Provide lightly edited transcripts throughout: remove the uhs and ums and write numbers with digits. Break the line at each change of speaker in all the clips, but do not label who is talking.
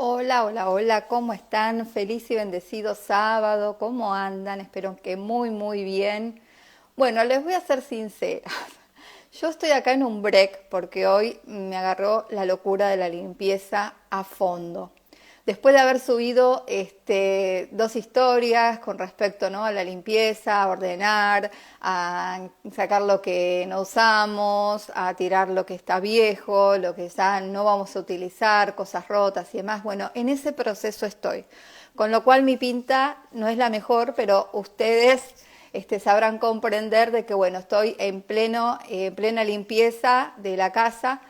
Hola, hola, hola, ¿cómo están? Feliz y bendecido sábado, ¿cómo andan? Espero que muy bien. Bueno, les voy a ser sincera. Yo estoy acá en un break porque hoy me agarró la locura de la limpieza a fondo. Después de haber subido dos historias con respecto, ¿no?, a la limpieza, a ordenar, a sacar lo que no usamos, a tirar lo que está viejo, lo que ya no vamos a utilizar, cosas rotas y demás. Bueno, en ese proceso estoy. Con lo cual mi pinta no es la mejor, pero ustedes sabrán comprender de que, bueno, estoy en plena limpieza de la casa.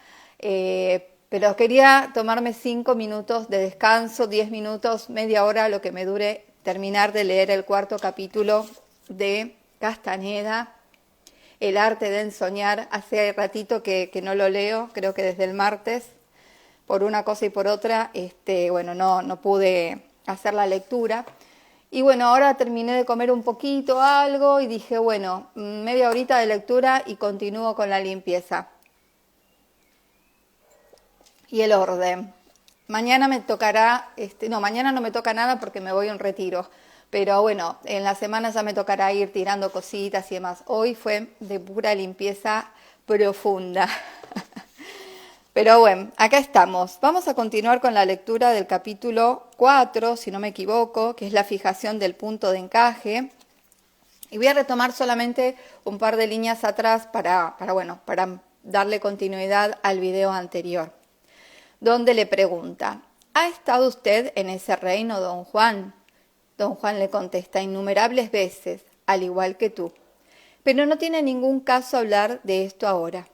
Pero quería tomarme 5 minutos de descanso, 10 minutos, media hora, lo que me dure terminar de leer el cuarto capítulo de Castaneda, El arte de ensoñar. Hace ratito que no lo leo, creo que desde el martes, por una cosa y por otra, bueno, no pude hacer la lectura. Y bueno, ahora terminé de comer un poquito, algo, y dije, bueno, media horita de lectura y continúo con la limpieza y el orden. Mañana me tocará, mañana no me toca nada porque me voy a un retiro, pero bueno, en la semana ya me tocará ir tirando cositas y demás. Hoy fue de pura limpieza profunda. Pero bueno, acá estamos. Vamos a continuar con la lectura del capítulo 4, si no me equivoco, que es la fijación del punto de encaje. Y voy a retomar solamente un par de líneas atrás para darle continuidad al video anterior, donde le pregunta: ¿ha estado usted en ese reino, don Juan? Don Juan le contesta: innumerables veces, al igual que tú. Pero no tiene ningún caso hablar de esto ahora.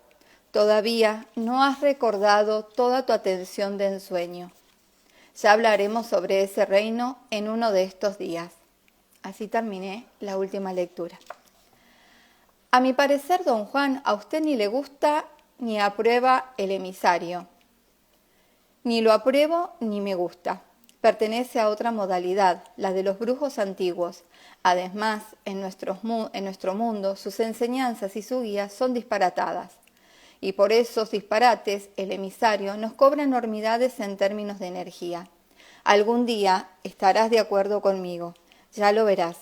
Todavía no has recordado toda tu atención de ensueño. Ya hablaremos sobre ese reino en uno de estos días. Así terminé la última lectura. A mi parecer, don Juan, a usted ni le gusta ni aprueba el emisario. Ni lo apruebo ni me gusta. Pertenece a otra modalidad, la de los brujos antiguos. Además, en nuestro mundo, sus enseñanzas y su guía son disparatadas. Y por esos disparates, el emisario nos cobra enormidades en términos de energía. Algún día estarás de acuerdo conmigo, ya lo verás.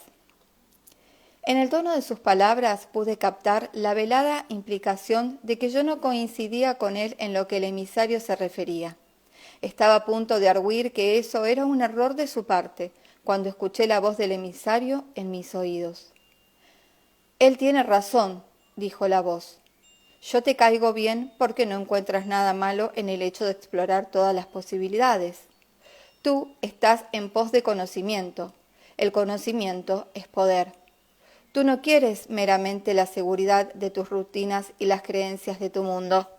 En el tono de sus palabras pude captar la velada implicación de que yo no coincidía con él en lo que el emisario se refería. Estaba a punto de argüir que eso era un error de su parte, cuando escuché la voz del emisario en mis oídos. Él tiene razón, dijo la voz. Yo te caigo bien porque no encuentras nada malo en el hecho de explorar todas las posibilidades. Tú estás en pos de conocimiento. El conocimiento es poder. Tú no quieres meramente la seguridad de tus rutinas y las creencias de tu mundo.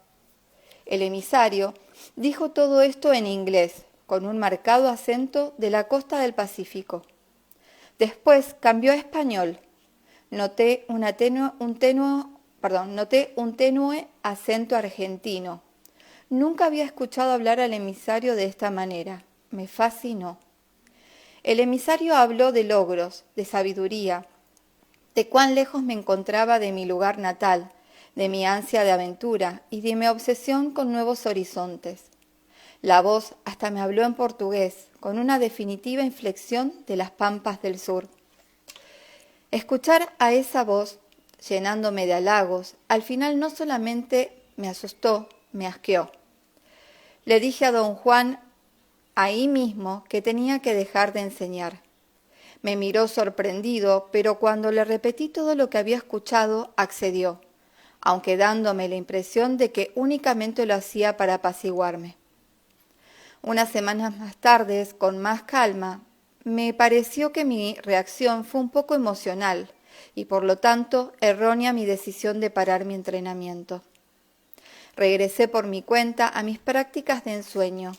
El emisario dijo todo esto en inglés, con un marcado acento de la costa del Pacífico. Después cambió a español. Noté un tenue acento argentino. Nunca había escuchado hablar al emisario de esta manera. Me fascinó. El emisario habló de logros, de sabiduría, de cuán lejos me encontraba de mi lugar natal, de mi ansia de aventura y de mi obsesión con nuevos horizontes. La voz hasta me habló en portugués, con una definitiva inflexión de las pampas del sur. Escuchar a esa voz, llenándome de halagos, al final no solamente me asustó, me asqueó. Le dije a don Juan ahí mismo que tenía que dejar de enseñar. Me miró sorprendido, pero cuando le repetí todo lo que había escuchado, accedió, aunque dándome la impresión de que únicamente lo hacía para apaciguarme. Unas semanas más tarde, con más calma, me pareció que mi reacción fue un poco emocional y por lo tanto errónea mi decisión de parar mi entrenamiento. Regresé por mi cuenta a mis prácticas de ensueño.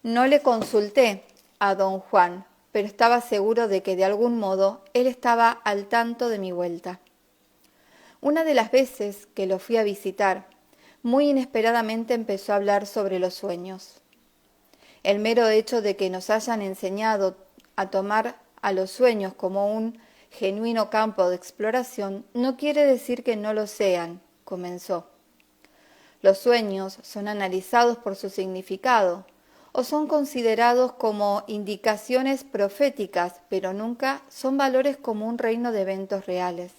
No le consulté a don Juan, pero estaba seguro de que de algún modo él estaba al tanto de mi vuelta. Una de las veces que lo fui a visitar, muy inesperadamente empezó a hablar sobre los sueños. El mero hecho de que nos hayan enseñado a tomar a los sueños como un genuino campo de exploración no quiere decir que no lo sean, comenzó. Los sueños son analizados por su significado, o son considerados como indicaciones proféticas, pero nunca son valores como un reino de eventos reales.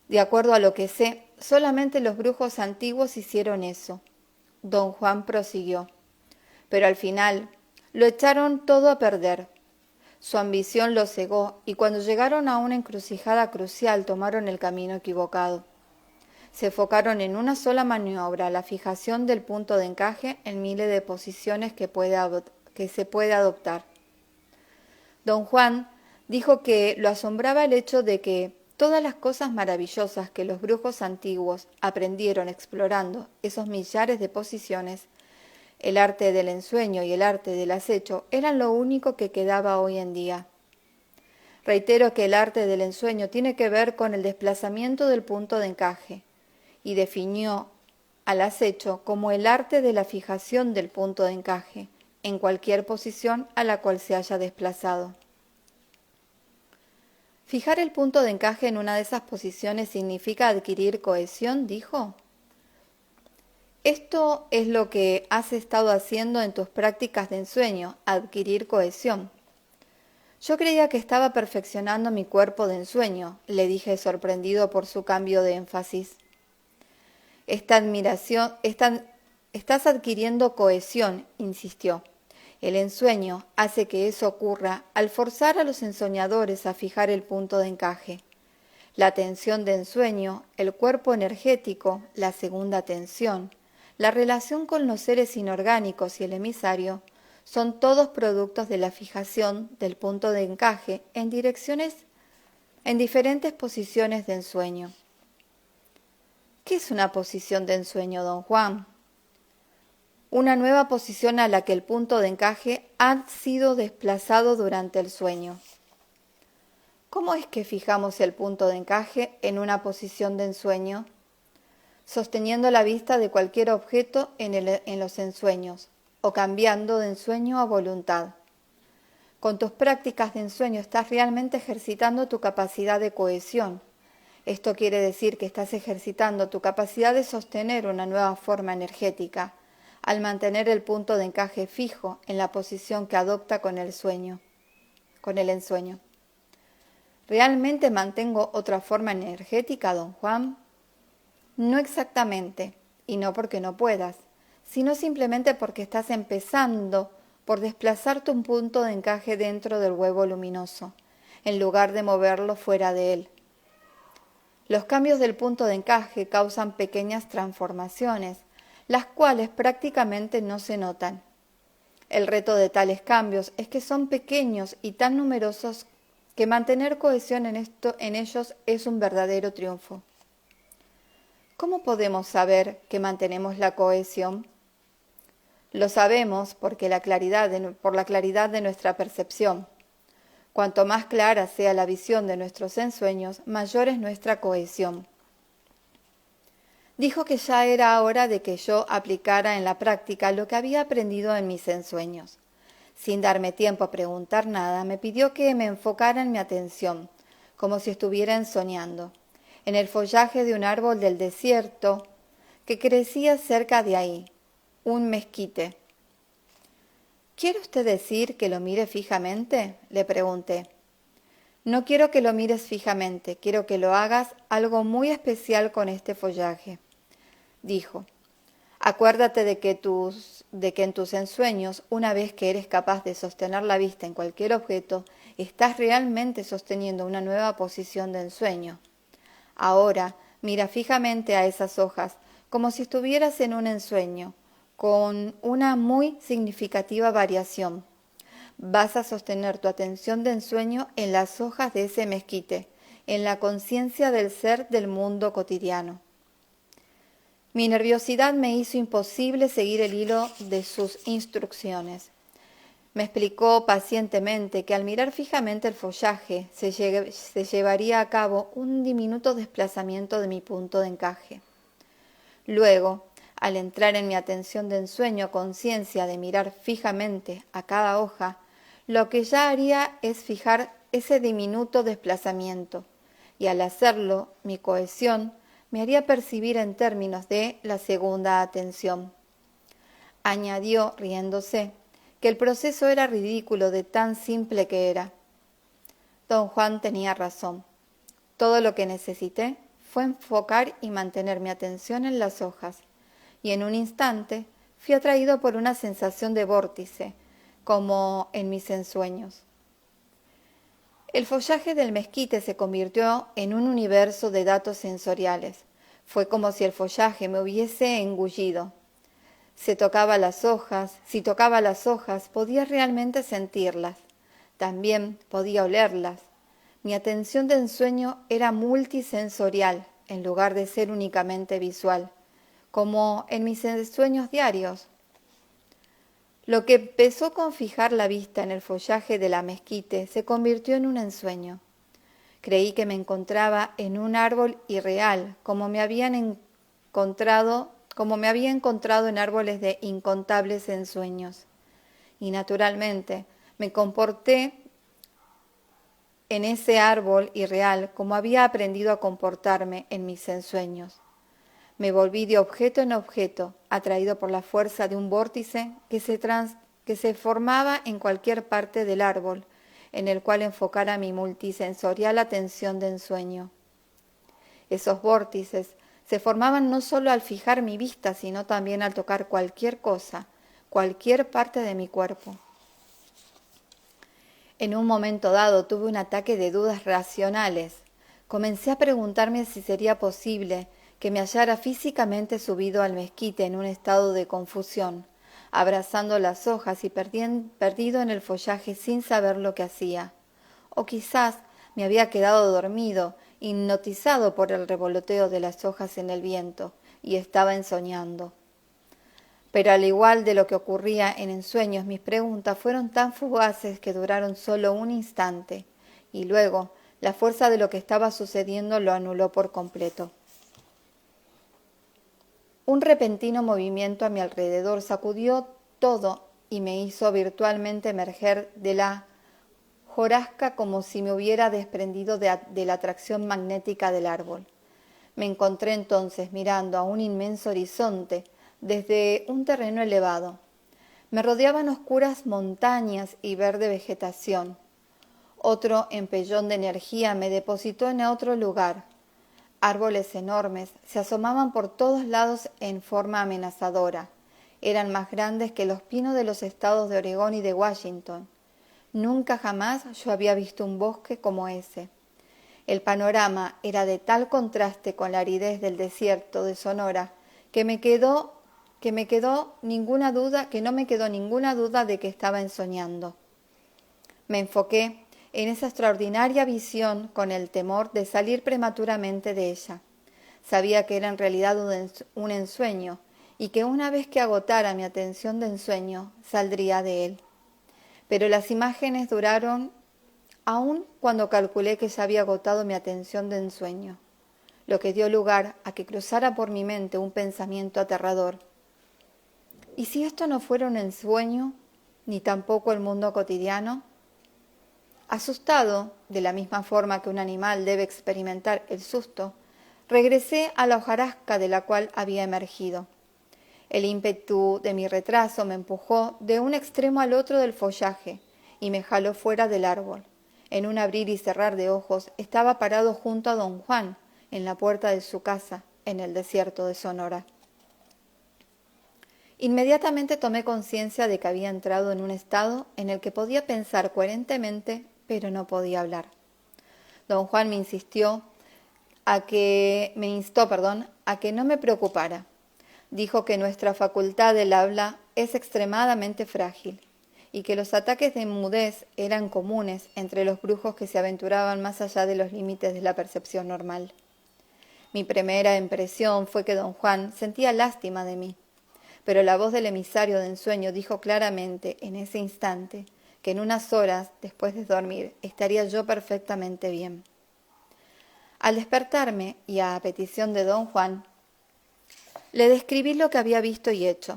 De acuerdo a lo que sé, solamente los brujos antiguos hicieron eso. Don Juan prosiguió. Pero al final lo echaron todo a perder. Su ambición los cegó y cuando llegaron a una encrucijada crucial tomaron el camino equivocado. Se enfocaron en una sola maniobra, la fijación del punto de encaje en miles de posiciones que se puede adoptar. Don Juan dijo que lo asombraba el hecho de que todas las cosas maravillosas que los brujos antiguos aprendieron explorando esos millares de posiciones, el arte del ensueño y el arte del acecho, eran lo único que quedaba hoy en día. Reitero que el arte del ensueño tiene que ver con el desplazamiento del punto de encaje, y definió al acecho como el arte de la fijación del punto de encaje en cualquier posición a la cual se haya desplazado. Fijar el punto de encaje en una de esas posiciones significa adquirir cohesión, dijo. Esto es lo que has estado haciendo en tus prácticas de ensueño, adquirir cohesión. Yo creía que estaba perfeccionando mi cuerpo de ensueño, le dije sorprendido por su cambio de énfasis. Estás adquiriendo cohesión, insistió. El ensueño hace que eso ocurra al forzar a los ensoñadores a fijar el punto de encaje. La tensión de ensueño, el cuerpo energético, la segunda tensión, la relación con los seres inorgánicos y el emisario, son todos productos de la fijación del punto de encaje en diferentes posiciones de ensueño. ¿Qué es una posición de ensueño, don Juan? Una nueva posición a la que el punto de encaje ha sido desplazado durante el sueño. ¿Cómo es que fijamos el punto de encaje en una posición de ensueño? Sosteniendo la vista de cualquier objeto en los ensueños, o cambiando de ensueño a voluntad. Con tus prácticas de ensueño estás realmente ejercitando tu capacidad de cohesión. Esto quiere decir que estás ejercitando tu capacidad de sostener una nueva forma energética, al mantener el punto de encaje fijo en la posición que adopta con el ensueño. ¿Realmente mantengo otra forma energética, don Juan? No exactamente, y no porque no puedas, sino simplemente porque estás empezando por desplazar tu punto de encaje dentro del huevo luminoso, en lugar de moverlo fuera de él. Los cambios del punto de encaje causan pequeñas transformaciones, las cuales prácticamente no se notan. El reto de tales cambios es que son pequeños y tan numerosos que mantener cohesión en ellos es un verdadero triunfo. ¿Cómo podemos saber que mantenemos la cohesión? Lo sabemos por la claridad de nuestra percepción. Cuanto más clara sea la visión de nuestros ensueños, mayor es nuestra cohesión. Dijo que ya era hora de que yo aplicara en la práctica lo que había aprendido en mis ensueños. Sin darme tiempo a preguntar nada, me pidió que me enfocara en mi atención, como si estuviera ensoñando, en el follaje de un árbol del desierto que crecía cerca de ahí, un mezquite. ¿Quiere usted decir que lo mire fijamente?, le pregunté. No quiero que lo mires fijamente, quiero que lo hagas algo muy especial con este follaje, dijo. Acuérdate de que en tus ensueños, una vez que eres capaz de sostener la vista en cualquier objeto, estás realmente sosteniendo una nueva posición de ensueño. Ahora, mira fijamente a esas hojas, como si estuvieras en un ensueño, con una muy significativa variación. Vas a sostener tu atención de ensueño en las hojas de ese mezquite, en la conciencia del ser del mundo cotidiano. Mi nerviosidad me hizo imposible seguir el hilo de sus instrucciones. Me explicó pacientemente que al mirar fijamente el follaje se llevaría a cabo un diminuto desplazamiento de mi punto de encaje. Luego, al entrar en mi atención de ensueño a conciencia de mirar fijamente a cada hoja, lo que ya haría es fijar ese diminuto desplazamiento, y al hacerlo, mi cohesión me haría percibir en términos de la segunda atención. Añadió, riéndose, que el proceso era ridículo de tan simple que era. Don Juan tenía razón. Todo lo que necesité fue enfocar y mantener mi atención en las hojas, y en un instante fui atraído por una sensación de vórtice, como en mis ensueños. El follaje del mezquite se convirtió en un universo de datos sensoriales. Fue como si el follaje me hubiese engullido. Si tocaba las hojas, podía realmente sentirlas. También podía olerlas. Mi atención de ensueño era multisensorial, en lugar de ser únicamente visual, como en mis sueños diarios. Lo que empezó con fijar la vista en el follaje de la mezquite se convirtió en un ensueño. Creí que me encontraba en un árbol irreal, como me había encontrado en árboles de incontables ensueños. Y naturalmente me comporté en ese árbol irreal como había aprendido a comportarme en mis ensueños. Me volví de objeto en objeto, atraído por la fuerza de un vórtice que se formaba en cualquier parte del árbol, en el cual enfocara mi multisensorial atención de ensueño. Esos vórtices se formaban no solo al fijar mi vista, sino también al tocar cualquier cosa, cualquier parte de mi cuerpo. En un momento dado tuve un ataque de dudas racionales. Comencé a preguntarme si sería posible que me hallara físicamente subido al mezquite en un estado de confusión, abrazando las hojas y perdido en el follaje sin saber lo que hacía. O quizás me había quedado dormido, hipnotizado por el revoloteo de las hojas en el viento, y estaba ensoñando. Pero al igual de lo que ocurría en ensueños, mis preguntas fueron tan fugaces que duraron solo un instante, y luego la fuerza de lo que estaba sucediendo lo anuló por completo. Un repentino movimiento a mi alrededor sacudió todo y me hizo virtualmente emerger de la hojarasca como si me hubiera desprendido de la atracción magnética del árbol. Me encontré entonces mirando a un inmenso horizonte desde un terreno elevado. Me rodeaban oscuras montañas y verde vegetación. Otro empellón de energía me depositó en otro lugar. Árboles enormes se asomaban por todos lados en forma amenazadora. Eran más grandes que los pinos de los estados de Oregón y de Washington. Nunca jamás yo había visto un bosque como ese. El panorama era de tal contraste con la aridez del desierto de Sonora que no me quedó ninguna duda de que estaba ensoñando. Me enfoqué en esa extraordinaria visión con el temor de salir prematuramente de ella. Sabía que era en realidad un ensueño y que una vez que agotara mi atención de ensueño, saldría de él. Pero las imágenes duraron aún cuando calculé que ya había agotado mi atención de ensueño, lo que dio lugar a que cruzara por mi mente un pensamiento aterrador. ¿Y si esto no fuera un ensueño, ni tampoco el mundo cotidiano? Asustado, de la misma forma que un animal debe experimentar el susto, regresé a la hojarasca de la cual había emergido. El ímpetu de mi retraso me empujó de un extremo al otro del follaje y me jaló fuera del árbol. En un abrir y cerrar de ojos estaba parado junto a don Juan, en la puerta de su casa, en el desierto de Sonora. Inmediatamente tomé conciencia de que había entrado en un estado en el que podía pensar coherentemente, pero no podía hablar. Don Juan me instó a que no me preocupara. Dijo que nuestra facultad del habla es extremadamente frágil y que los ataques de mudez eran comunes entre los brujos que se aventuraban más allá de los límites de la percepción normal. Mi primera impresión fue que don Juan sentía lástima de mí, pero la voz del emisario de ensueño dijo claramente en ese instante que en unas horas después de dormir estaría yo perfectamente bien. Al despertarme y a petición de don Juan, le describí lo que había visto y hecho.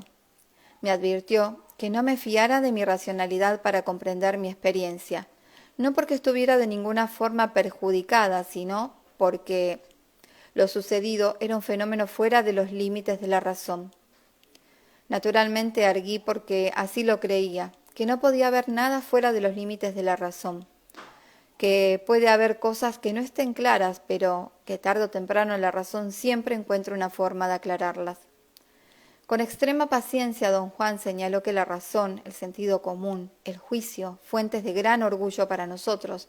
Me advirtió que no me fiara de mi racionalidad para comprender mi experiencia, no porque estuviera de ninguna forma perjudicada, sino porque lo sucedido era un fenómeno fuera de los límites de la razón. Naturalmente arguí porque así lo creía, que no podía haber nada fuera de los límites de la razón, que puede haber cosas que no estén claras, pero que tarde o temprano la razón siempre encuentra una forma de aclararlas. Con extrema paciencia don Juan señaló que la razón, el sentido común, el juicio, fuentes de gran orgullo para nosotros,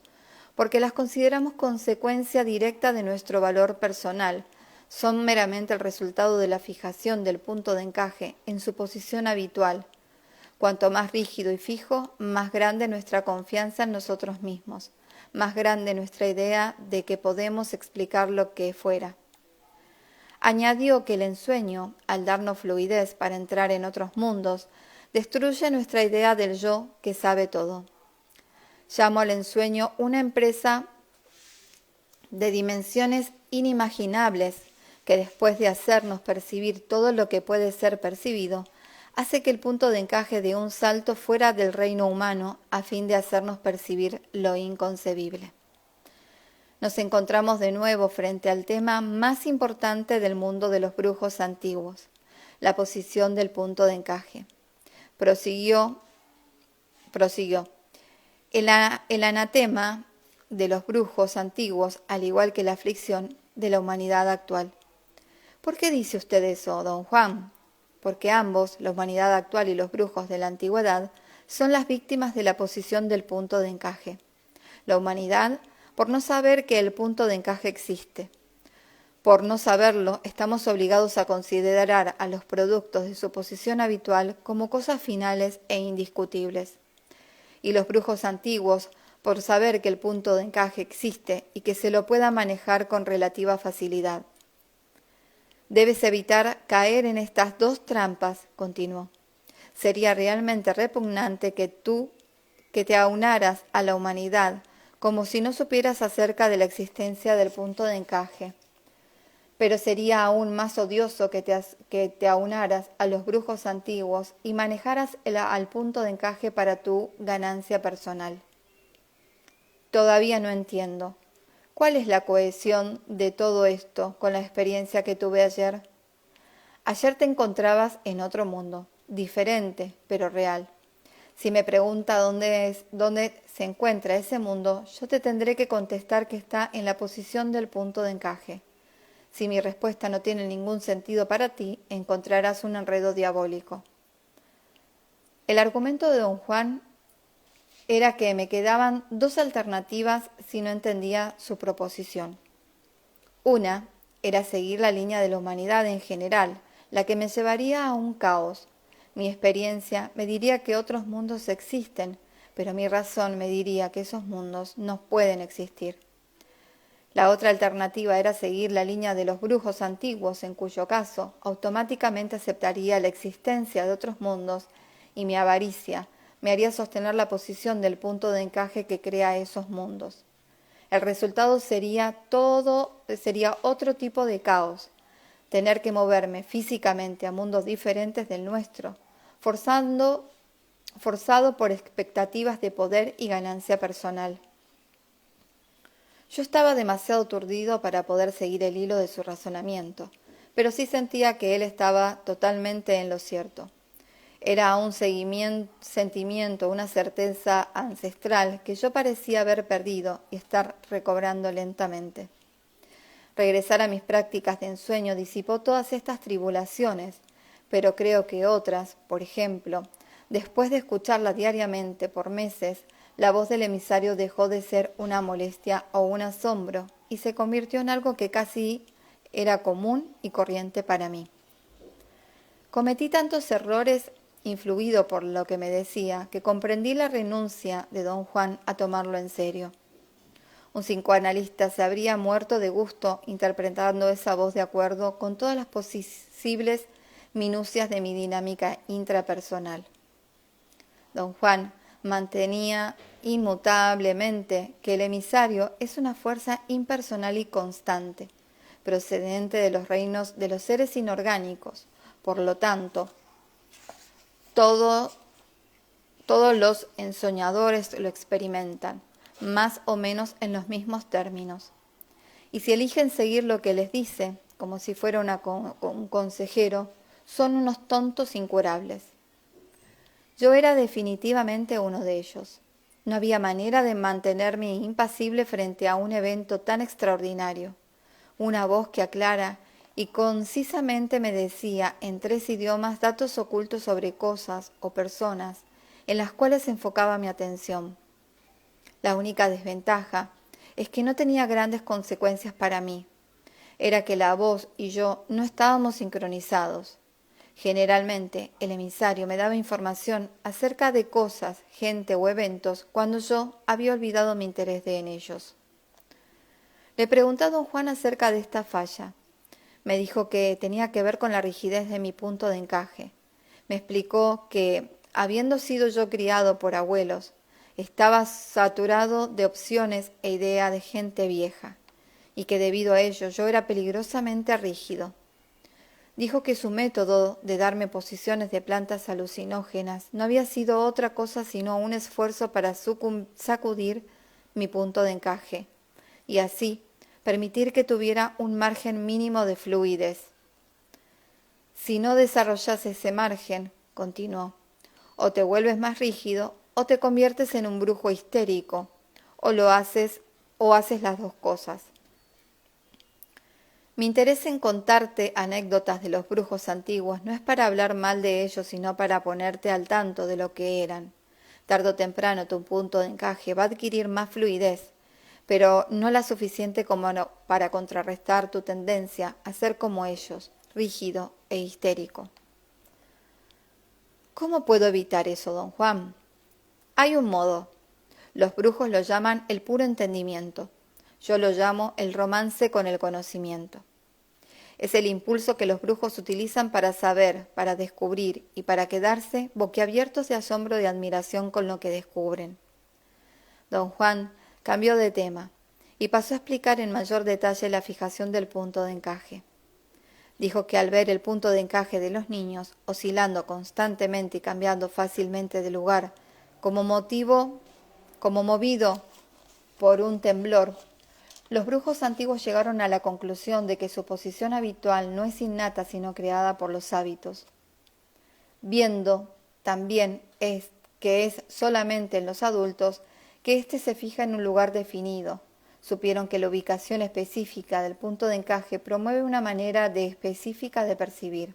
porque las consideramos consecuencia directa de nuestro valor personal, son meramente el resultado de la fijación del punto de encaje en su posición habitual. Cuanto más rígido y fijo, más grande nuestra confianza en nosotros mismos, más grande nuestra idea de que podemos explicar lo que fuera. Añadió que el ensueño, al darnos fluidez para entrar en otros mundos, destruye nuestra idea del yo que sabe todo. Llamo al ensueño una empresa de dimensiones inimaginables que después de hacernos percibir todo lo que puede ser percibido, hace que el punto de encaje dé un salto fuera del reino humano a fin de hacernos percibir lo inconcebible. Nos encontramos de nuevo frente al tema más importante del mundo de los brujos antiguos, la posición del punto de encaje. Prosiguió. El anatema de los brujos antiguos, al igual que la aflicción de la humanidad actual. ¿Por qué dice usted eso, don Juan? Porque ambos, la humanidad actual y los brujos de la antigüedad, son las víctimas de la posición del punto de encaje. La humanidad, por no saber que el punto de encaje existe. Por no saberlo, estamos obligados a considerar a los productos de su posición habitual como cosas finales e indiscutibles. Y los brujos antiguos, por saber que el punto de encaje existe y que se lo pueda manejar con relativa facilidad. Debes evitar caer en estas dos trampas, continuó. Sería realmente repugnante que te aunaras a la humanidad como si no supieras acerca de la existencia del punto de encaje. Pero sería aún más odioso que te aunaras a los brujos antiguos y manejaras al punto de encaje para tu ganancia personal. Todavía no entiendo. ¿Cuál es la cohesión de todo esto con la experiencia que tuve ayer? Ayer te encontrabas en otro mundo, diferente, pero real. Si me pregunta dónde se encuentra ese mundo, yo te tendré que contestar que está en la posición del punto de encaje. Si mi respuesta no tiene ningún sentido para ti, encontrarás un enredo diabólico. El argumento de don Juan era que me quedaban dos alternativas si no entendía su proposición. Una era seguir la línea de la humanidad en general, la que me llevaría a un caos. Mi experiencia me diría que otros mundos existen, pero mi razón me diría que esos mundos no pueden existir. La otra alternativa era seguir la línea de los brujos antiguos, en cuyo caso automáticamente aceptaría la existencia de otros mundos y mi avaricia me haría sostener la posición del punto de encaje que crea esos mundos. El resultado sería otro tipo de caos, tener que moverme físicamente a mundos diferentes del nuestro, forzado por expectativas de poder y ganancia personal. Yo estaba demasiado aturdido para poder seguir el hilo de su razonamiento, pero sí sentía que él estaba totalmente en lo cierto. Era un sentimiento, una certeza ancestral que yo parecía haber perdido y estar recobrando lentamente. Regresar a mis prácticas de ensueño disipó todas estas tribulaciones, pero creo que otras, por ejemplo, después de escucharla diariamente por meses, la voz del emisario dejó de ser una molestia o un asombro y se convirtió en algo que casi era común y corriente para mí. Cometí tantos errores influido por lo que me decía, que comprendí la renuncia de don Juan a tomarlo en serio. Un psicoanalista se habría muerto de gusto interpretando esa voz de acuerdo con todas las posibles minucias de mi dinámica intrapersonal. Don Juan mantenía inmutablemente que el emisario es una fuerza impersonal y constante, procedente de los reinos de los seres inorgánicos. Por lo tanto, todos los ensoñadores lo experimentan, más o menos en los mismos términos. Y si eligen seguir lo que les dice, como si fuera un consejero, Son unos tontos incurables. Yo era definitivamente uno de ellos. No había manera de mantenerme impasible frente a un evento tan extraordinario. Una voz que aclara y concisamente me decía en 3 idiomas datos ocultos sobre cosas o personas en las cuales enfocaba mi atención. La única desventaja es que no tenía grandes consecuencias para mí. Era que la voz y yo no estábamos sincronizados. Generalmente, el emisario me daba información acerca de cosas, gente o eventos cuando yo había olvidado mi interés en ellos. Le pregunté a don Juan acerca de esta falla. Me dijo que tenía que ver con la rigidez de mi punto de encaje. Me explicó que, habiendo sido yo criado por abuelos, estaba saturado de opciones e ideas de gente vieja, y que debido a ello yo era peligrosamente rígido. Dijo que su método de darme posiciones de plantas alucinógenas no había sido otra cosa sino un esfuerzo para sacudir mi punto de encaje, y así permitir que tuviera un margen mínimo de fluidez. Si no desarrollas ese margen, continuó, o te vuelves más rígido o te conviertes en un brujo histérico, o haces las dos cosas. Mi interés en contarte anécdotas de los brujos antiguos no es para hablar mal de ellos, sino para ponerte al tanto de lo que eran. Tarde o temprano tu punto de encaje va a adquirir más fluidez, pero no la suficiente como para contrarrestar tu tendencia a ser como ellos, rígido e histérico. ¿Cómo puedo evitar eso, don Juan? Hay un modo. Los brujos lo llaman el puro entendimiento. Yo lo llamo el romance con el conocimiento. Es el impulso que los brujos utilizan para saber, para descubrir y para quedarse boquiabiertos de asombro y admiración con lo que descubren. Don Juan cambió de tema y pasó a explicar en mayor detalle la fijación del punto de encaje. Dijo que al ver el punto de encaje de los niños oscilando constantemente y cambiando fácilmente de lugar, como movido por un temblor, los brujos antiguos llegaron a la conclusión de que su posición habitual no es innata sino creada por los hábitos. Viendo también que es solamente en los adultos que éste se fija en un lugar definido. Supieron que la ubicación específica del punto de encaje promueve una manera específica de percibir.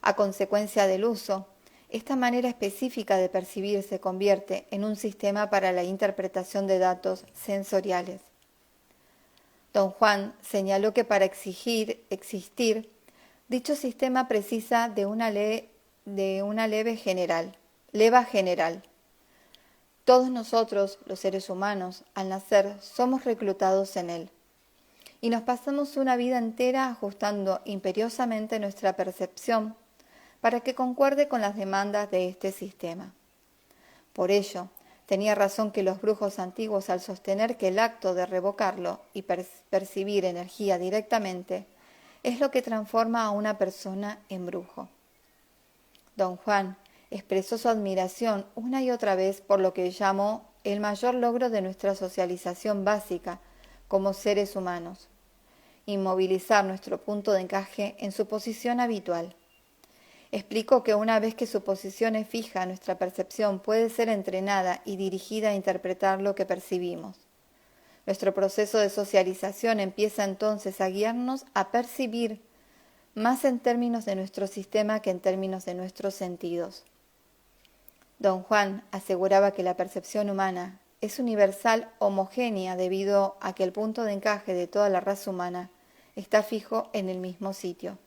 A consecuencia del uso, esta manera específica de percibir se convierte en un sistema para la interpretación de datos sensoriales. Don Juan señaló que para existir, dicho sistema precisa de una leva general. Todos nosotros, los seres humanos, al nacer, somos reclutados en él. Y nos pasamos una vida entera ajustando imperiosamente nuestra percepción para que concuerde con las demandas de este sistema. Por ello, tenía razón que los brujos antiguos al sostener que el acto de revocarlo y percibir energía directamente es lo que transforma a una persona en brujo. Don Juan expresó su admiración una y otra vez por lo que llamó el mayor logro de nuestra socialización básica como seres humanos, inmovilizar nuestro punto de encaje en su posición habitual. Explicó que una vez que su posición es fija, nuestra percepción puede ser entrenada y dirigida a interpretar lo que percibimos. Nuestro proceso de socialización empieza entonces a guiarnos a percibir más en términos de nuestro sistema que en términos de nuestros sentidos. Don Juan aseguraba que la percepción humana es universal homogénea debido a que el punto de encaje de toda la raza humana está fijo en el mismo sitio.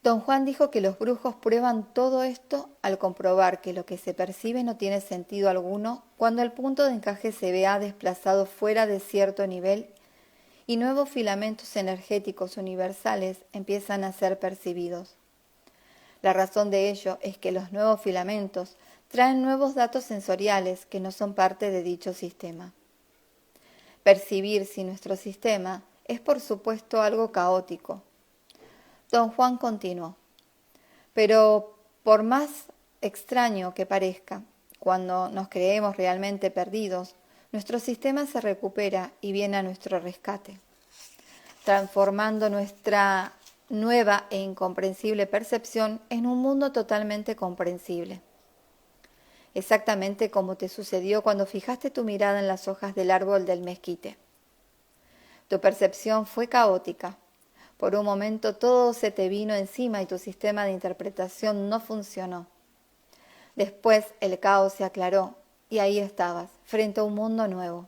Don Juan dijo que los brujos prueban todo esto al comprobar que lo que se percibe no tiene sentido alguno cuando el punto de encaje se vea desplazado fuera de cierto nivel y nuevos filamentos energéticos universales empiezan a ser percibidos. La razón de ello es que los nuevos filamentos traen nuevos datos sensoriales que no son parte de dicho sistema. Percibir sin nuestro sistema es por supuesto algo caótico. Don Juan continuó, pero por más extraño que parezca, cuando nos creemos realmente perdidos, nuestro sistema se recupera y viene a nuestro rescate, transformando nuestra nueva e incomprensible percepción en un mundo totalmente comprensible. Exactamente como te sucedió cuando fijaste tu mirada en las hojas del árbol del mezquite. Tu percepción fue caótica. Por un momento todo se te vino encima y tu sistema de interpretación no funcionó. Después el caos se aclaró y ahí estabas, frente a un mundo nuevo.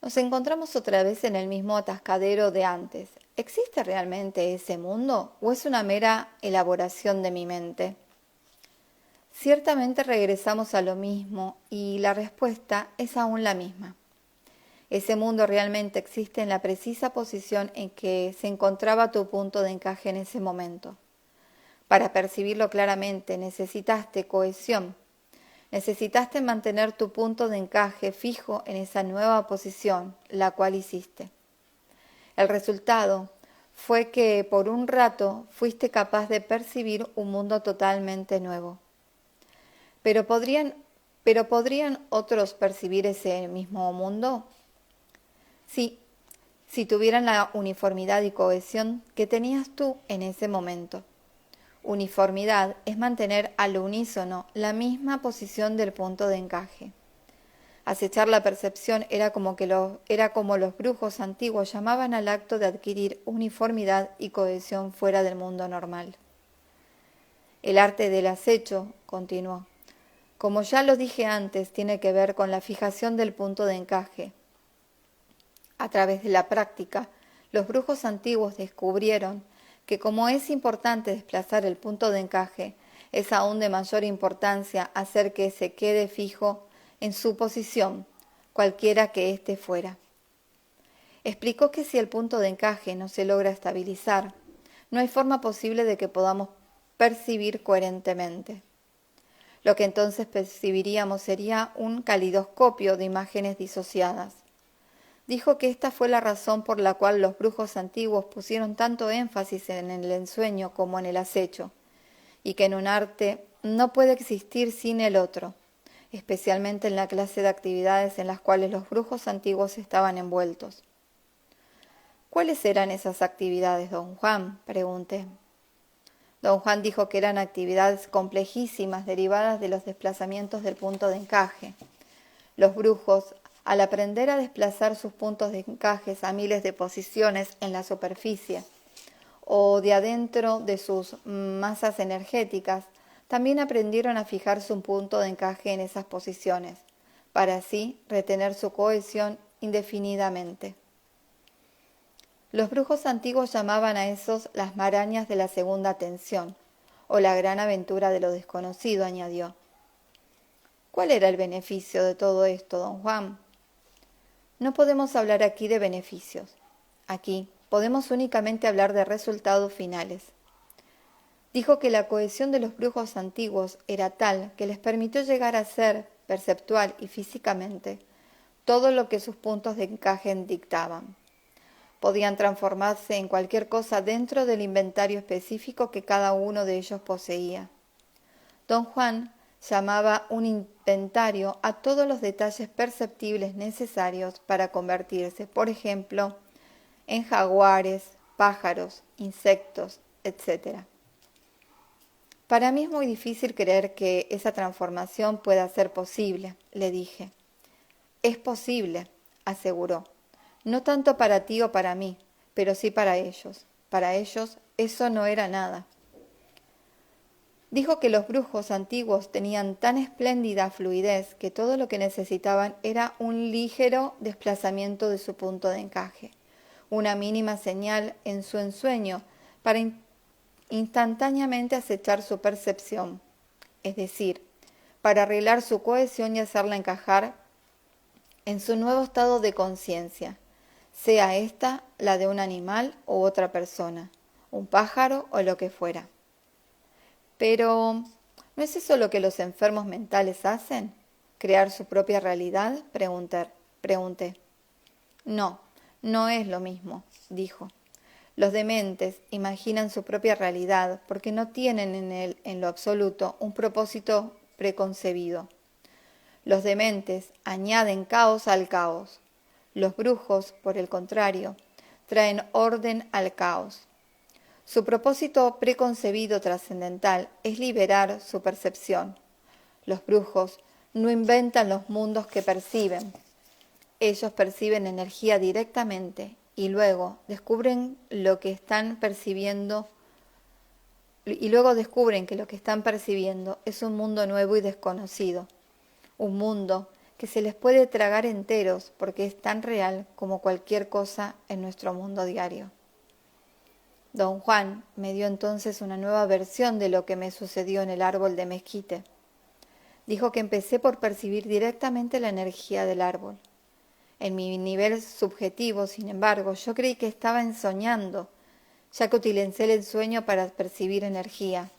Nos encontramos otra vez en el mismo atascadero de antes. ¿Existe realmente ese mundo o es una mera elaboración de mi mente? Ciertamente regresamos a lo mismo y la respuesta es aún la misma. Ese mundo realmente existe en la precisa posición en que se encontraba tu punto de encaje en ese momento. Para percibirlo claramente necesitaste cohesión. Necesitaste mantener tu punto de encaje fijo en esa nueva posición, la cual hiciste. El resultado fue que por un rato fuiste capaz de percibir un mundo totalmente nuevo. ¿Pero podrían otros percibir ese mismo mundo? Sí, si tuvieran la uniformidad y cohesión que tenías tú en ese momento. Uniformidad es mantener al unísono la misma posición del punto de encaje. Acechar la percepción era como los brujos antiguos llamaban al acto de adquirir uniformidad y cohesión fuera del mundo normal. El arte del acecho, continuó, como ya lo dije antes, tiene que ver con la fijación del punto de encaje. A través de la práctica, los brujos antiguos descubrieron que como es importante desplazar el punto de encaje, es aún de mayor importancia hacer que se quede fijo en su posición, cualquiera que éste fuera. Explicó que si el punto de encaje no se logra estabilizar, no hay forma posible de que podamos percibir coherentemente. Lo que entonces percibiríamos sería un calidoscopio de imágenes disociadas. Dijo que esta fue la razón por la cual los brujos antiguos pusieron tanto énfasis en el ensueño como en el acecho, y que en un arte no puede existir sin el otro, especialmente en la clase de actividades en las cuales los brujos antiguos estaban envueltos. ¿Cuáles eran esas actividades, don Juan?, pregunté. Don Juan dijo que eran actividades complejísimas derivadas de los desplazamientos del punto de encaje. Los brujos, al aprender a desplazar sus puntos de encajes a miles de posiciones en la superficie o de adentro de sus masas energéticas, también aprendieron a fijar su punto de encaje en esas posiciones, para así retener su cohesión indefinidamente. Los brujos antiguos llamaban a esos las marañas de la segunda tensión, o la gran aventura de lo desconocido, añadió. ¿Cuál era el beneficio de todo esto, don Juan? No podemos hablar aquí de beneficios. Aquí podemos únicamente hablar de resultados finales. Dijo que la cohesión de los brujos antiguos era tal que les permitió llegar a ser, perceptual y físicamente, todo lo que sus puntos de encaje dictaban. Podían transformarse en cualquier cosa dentro del inventario específico que cada uno de ellos poseía. Don Juan llamaba un inventario a todos los detalles perceptibles necesarios para convertirse, por ejemplo, en jaguares, pájaros, insectos, etc. Para mí es muy difícil creer que esa transformación pueda ser posible, le dije. Es posible, aseguró. No tanto para ti o para mí, pero sí para ellos. Para ellos eso no era nada. Dijo que los brujos antiguos tenían tan espléndida fluidez que todo lo que necesitaban era un ligero desplazamiento de su punto de encaje, una mínima señal en su ensueño para instantáneamente acechar su percepción, es decir, para arreglar su cohesión y hacerla encajar en su nuevo estado de conciencia, sea ésta la de un animal u otra persona, un pájaro o lo que fuera. Pero, ¿no es eso lo que los enfermos mentales hacen? ¿Crear su propia realidad? Pregunté. No, no es lo mismo, dijo. Los dementes imaginan su propia realidad porque no tienen en lo absoluto un propósito preconcebido. Los dementes añaden caos al caos. Los brujos, por el contrario, traen orden al caos. Su propósito preconcebido trascendental es liberar su percepción. Los brujos no inventan los mundos que perciben. Ellos perciben energía directamente y luego descubren que lo que están percibiendo es un mundo nuevo y desconocido. Un mundo que se les puede tragar enteros porque es tan real como cualquier cosa en nuestro mundo diario. Don Juan me dio entonces una nueva versión de lo que me sucedió en el árbol de mezquite. Dijo que empecé por percibir directamente la energía del árbol. En mi nivel subjetivo, sin embargo, yo creí que estaba ensoñando, ya que utilicé el ensueño para percibir energía.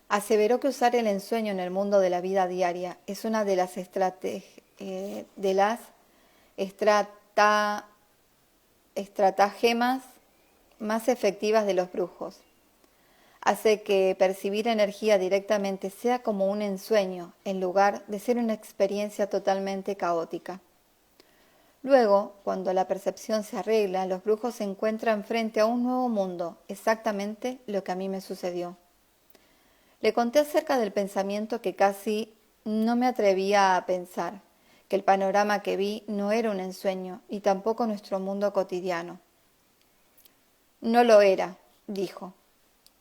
Aseveró que usar el ensueño en el mundo de la vida diaria es una de las estratagemas más efectivas de los brujos. Hace que percibir energía directamente sea como un ensueño, en lugar de ser una experiencia totalmente caótica. Luego, cuando la percepción se arregla, los brujos se encuentran frente a un nuevo mundo, exactamente lo que a mí me sucedió. Le conté acerca del pensamiento que casi no me atrevía a pensar, que el panorama que vi no era un ensueño y tampoco nuestro mundo cotidiano. No lo era, dijo,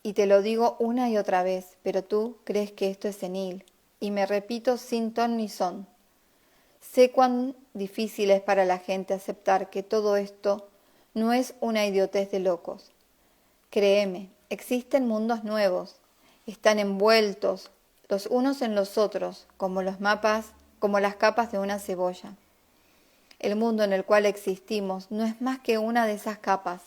y te lo digo una y otra vez, pero tú crees que esto es senil, y me repito sin ton ni son. Sé cuán difícil es para la gente aceptar que todo esto no es una idiotez de locos. Créeme, existen mundos nuevos, están envueltos los unos en los otros, como las capas de una cebolla. El mundo en el cual existimos no es más que una de esas capas.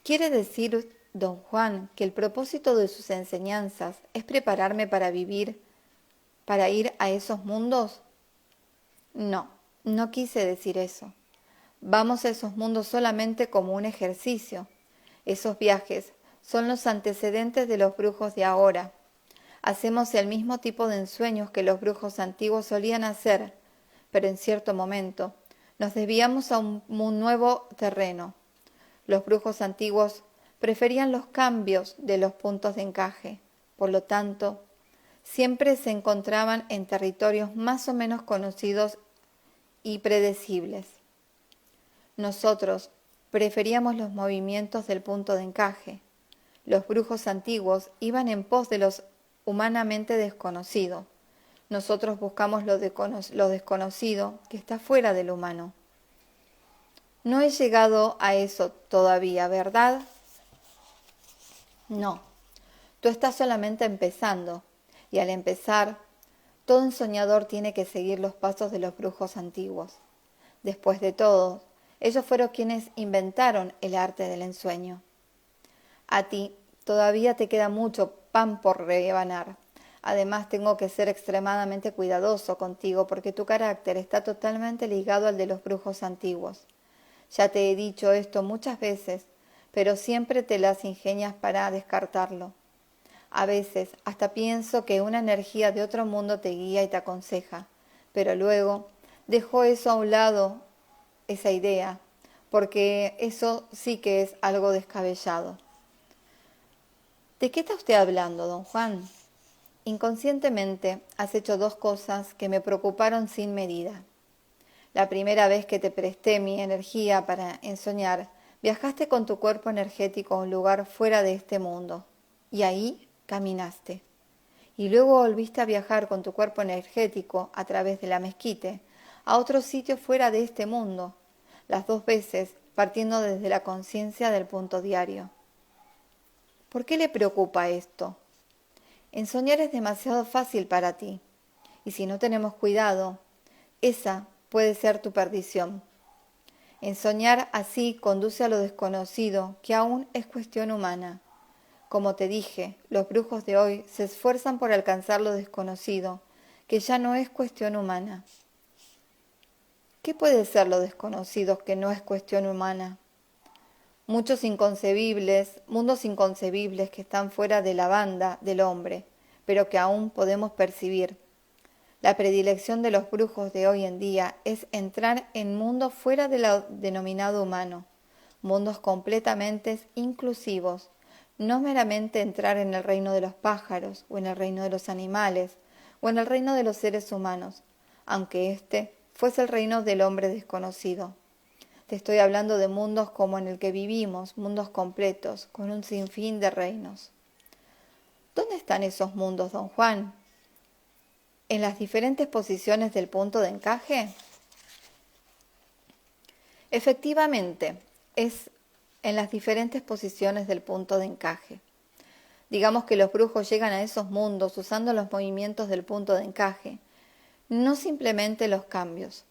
¿Quiere decir, don Juan, que el propósito de sus enseñanzas es prepararme para ir a esos mundos? No, no quise decir eso. Vamos a esos mundos solamente como un ejercicio. Esos viajes son los antecedentes de los brujos de ahora. Hacemos el mismo tipo de ensueños que los brujos antiguos solían hacer, pero en cierto momento nos desviamos a un nuevo terreno. Los brujos antiguos preferían los cambios de los puntos de encaje, por lo tanto, siempre se encontraban en territorios más o menos conocidos y predecibles. Nosotros preferíamos los movimientos del punto de encaje. Los brujos antiguos iban en pos de los humanamente desconocido. Nosotros buscamos lo desconocido que está fuera del humano. No he llegado a eso todavía, ¿verdad? No, tú estás solamente empezando, y al empezar, todo ensoñador tiene que seguir los pasos de los brujos antiguos. Después de todo, ellos fueron quienes inventaron el arte del ensueño. A ti todavía te queda mucho pan por rebanar. Además, tengo que ser extremadamente cuidadoso contigo porque tu carácter está totalmente ligado al de los brujos antiguos. Ya te he dicho esto muchas veces, pero siempre te las ingenias para descartarlo. A veces hasta pienso que una energía de otro mundo te guía y te aconseja, pero luego dejo eso a un lado, esa idea, porque eso sí que es algo descabellado. ¿De qué está usted hablando, don Juan? Inconscientemente has hecho dos cosas que me preocuparon sin medida. La primera vez que te presté mi energía para ensoñar, viajaste con tu cuerpo energético a un lugar fuera de este mundo, y ahí caminaste. Y luego volviste a viajar con tu cuerpo energético a través de la mezquite, a otro sitio fuera de este mundo, las dos veces partiendo desde la conciencia del punto diario. ¿Por qué le preocupa esto? Ensoñar es demasiado fácil para ti, y si no tenemos cuidado, esa puede ser tu perdición. Ensoñar así conduce a lo desconocido, que aún es cuestión humana. Como te dije, los brujos de hoy se esfuerzan por alcanzar lo desconocido, que ya no es cuestión humana. ¿Qué puede ser lo desconocido que no es cuestión humana? Mundos inconcebibles que están fuera de la banda del hombre, pero que aún podemos percibir. La predilección de los brujos de hoy en día es entrar en mundos fuera de lo denominado humano, mundos completamente inclusivos, no meramente entrar en el reino de los pájaros, o en el reino de los animales, o en el reino de los seres humanos, aunque este fuese el reino del hombre desconocido. Te estoy hablando de mundos como en el que vivimos, mundos completos, con un sinfín de reinos. ¿Dónde están esos mundos, don Juan? ¿En las diferentes posiciones del punto de encaje? Efectivamente, es en las diferentes posiciones del punto de encaje. Digamos que los brujos llegan a esos mundos usando los movimientos del punto de encaje, no simplemente los cambios.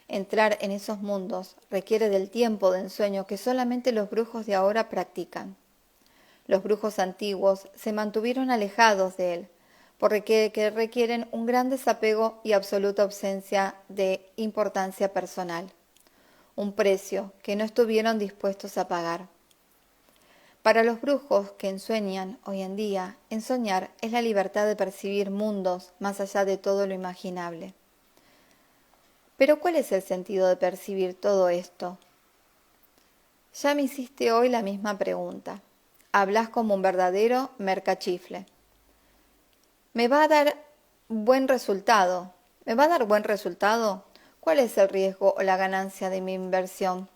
Entrar en esos mundos requiere del tiempo de ensueño que solamente los brujos de ahora practican. Los brujos antiguos se mantuvieron alejados de él, porque requieren un gran desapego y absoluta ausencia de importancia personal, un precio que no estuvieron dispuestos a pagar. Para los brujos que ensueñan hoy en día, ensoñar es la libertad de percibir mundos más allá de todo lo imaginable. Pero ¿cuál es el sentido de percibir todo esto? Ya me hiciste hoy la misma pregunta. Hablas como un verdadero mercachifle. ¿Me va a dar buen resultado? ¿Me va a dar buen resultado? ¿Cuál es el riesgo o la ganancia de mi inversión?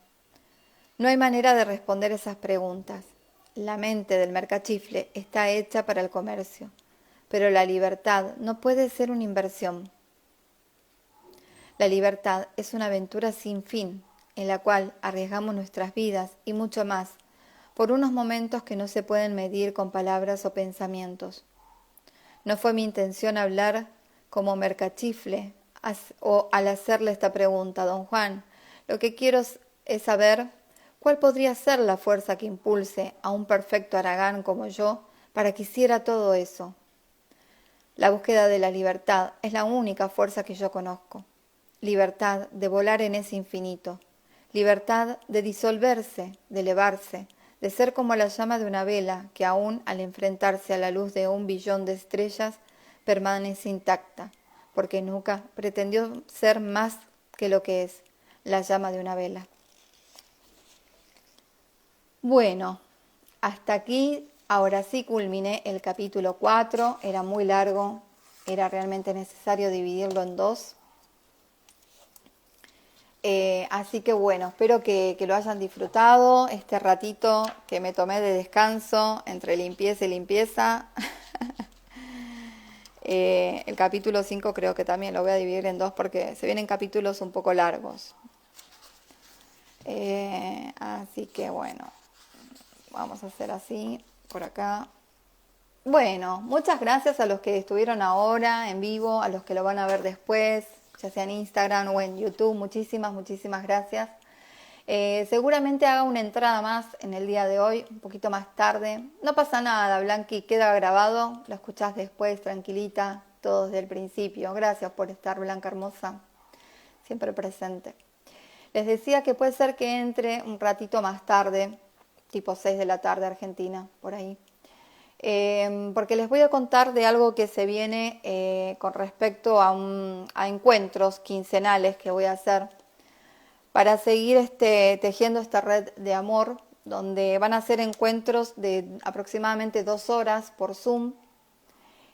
No hay manera de responder esas preguntas. La mente del mercachifle está hecha para el comercio, pero la libertad no puede ser una inversión. La libertad es una aventura sin fin, en la cual arriesgamos nuestras vidas y mucho más, por unos momentos que no se pueden medir con palabras o pensamientos. No fue mi intención hablar como mercachifle o al hacerle esta pregunta, don Juan. Lo que quiero es saber cuál podría ser la fuerza que impulse a un perfecto haragán como yo para que hiciera todo eso. La búsqueda de la libertad es la única fuerza que yo conozco. Libertad de volar en ese infinito. Libertad de disolverse, de elevarse, de ser como la llama de una vela que aún al enfrentarse a la luz de 1 billón de estrellas permanece intacta, porque nunca pretendió ser más que lo que es, la llama de una vela. Bueno, hasta aquí, ahora sí culminé el capítulo 4, era muy largo, era realmente necesario dividirlo en 2. Así que bueno, espero que lo hayan disfrutado, este ratito que me tomé de descanso entre limpieza y limpieza. El capítulo 5 creo que también lo voy a dividir en 2 porque se vienen capítulos un poco largos. Así que bueno, vamos a hacer así, por acá. Bueno, muchas gracias a los que estuvieron ahora en vivo, a los que lo van a ver después, ya sea en Instagram o en YouTube. Muchísimas gracias. Seguramente haga una entrada más en el día de hoy, un poquito más tarde. No pasa nada, Blanqui, queda grabado, lo escuchás después, tranquilita, todo desde el principio. Gracias por estar, Blanca hermosa, siempre presente. Les decía que puede ser que entre un ratito más tarde, tipo 6 de la tarde Argentina, por ahí. Porque les voy a contar de algo que se viene con respecto a encuentros quincenales que voy a hacer para seguir tejiendo esta red de amor, donde van a ser encuentros de aproximadamente 2 horas por Zoom.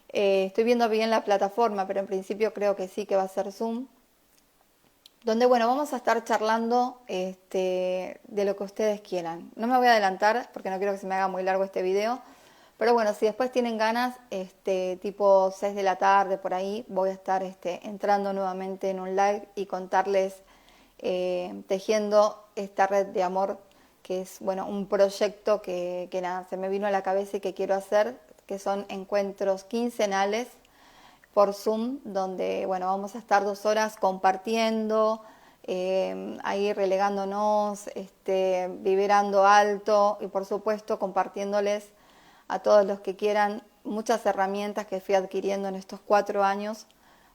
Estoy viendo bien la plataforma, pero en principio creo que sí que va a ser Zoom, donde bueno, vamos a estar charlando de lo que ustedes quieran. No me voy a adelantar porque no quiero que se me haga muy largo este video. Pero bueno, si después tienen ganas, tipo 6 de la tarde por ahí, voy a estar entrando nuevamente en un live y contarles, tejiendo esta red de amor, que es bueno un proyecto que nada, se me vino a la cabeza y que quiero hacer, que son encuentros quincenales por Zoom, donde bueno, vamos a estar 2 horas compartiendo, ahí relegándonos, vibrando alto y por supuesto compartiéndoles a todos los que quieran muchas herramientas que fui adquiriendo en estos 4 años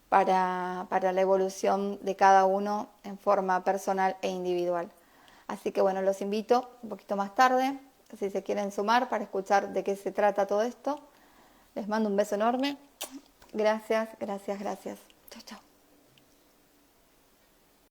para la evolución de cada uno en forma personal e individual. Así que bueno, los invito un poquito más tarde, si se quieren sumar para escuchar de qué se trata todo esto. Les mando un beso enorme. Gracias. Chau.